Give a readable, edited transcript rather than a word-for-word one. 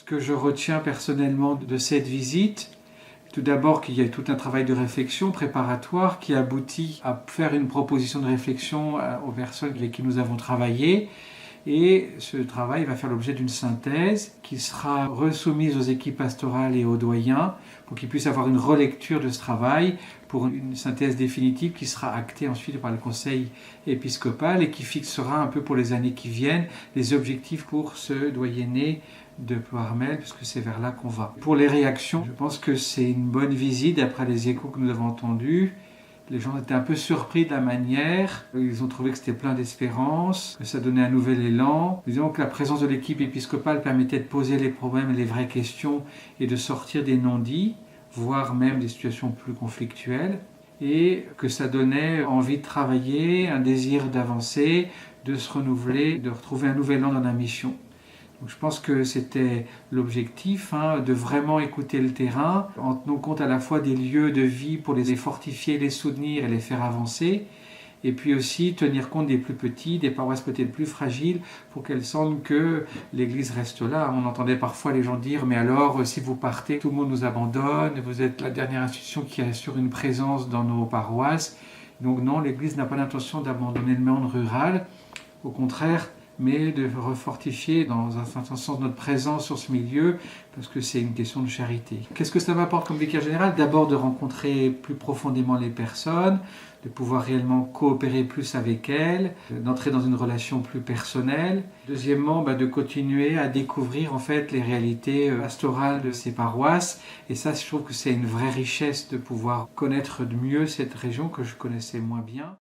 Ce que je retiens personnellement de cette visite, tout d'abord qu'il y a tout un travail de réflexion préparatoire qui aboutit à faire une proposition de réflexion aux personnes avec qui nous avons travaillé. Et ce travail va faire l'objet d'une synthèse qui sera resoumise aux équipes pastorales et aux doyens pour qu'ils puissent avoir une relecture de ce travail pour une synthèse définitive qui sera actée ensuite par le conseil épiscopal et qui fixera un peu pour les années qui viennent les objectifs pour ce doyenné de Ploërmel, puisque c'est vers là qu'on va. Pour les réactions, je pense que c'est une bonne visite d'après les échos que nous avons entendus. Les gens étaient un peu surpris de la manière, ils ont trouvé que c'était plein d'espérance, que ça donnait un nouvel élan. Disons que la présence de l'équipe épiscopale permettait de poser les problèmes et les vraies questions et de sortir des non-dits, voire même des situations plus conflictuelles, et que ça donnait envie de travailler, un désir d'avancer, de se renouveler, de retrouver un nouvel élan dans la mission. Donc je pense que c'était l'objectif, de vraiment écouter le terrain, en tenant compte à la fois des lieux de vie pour les fortifier, les soutenir et les faire avancer, et puis aussi tenir compte des plus petits, des paroisses peut-être plus fragiles, pour qu'elles sentent que l'Église reste là. On entendait parfois les gens dire « mais alors, si vous partez, tout le monde nous abandonne, vous êtes la dernière institution qui assure une présence dans nos paroisses ». Donc non, l'Église n'a pas l'intention d'abandonner le monde rural, au contraire, mais de refortifier dans un certain sens notre présence sur ce milieu, parce que c'est une question de charité. Qu'est-ce que ça m'apporte comme vicaire général? D'abord de rencontrer plus profondément les personnes, de pouvoir réellement coopérer plus avec elles, d'entrer dans une relation plus personnelle. Deuxièmement, de continuer à découvrir en fait les réalités pastorales de ces paroisses. Et ça, je trouve que c'est une vraie richesse de pouvoir connaître mieux cette région que je connaissais moins bien.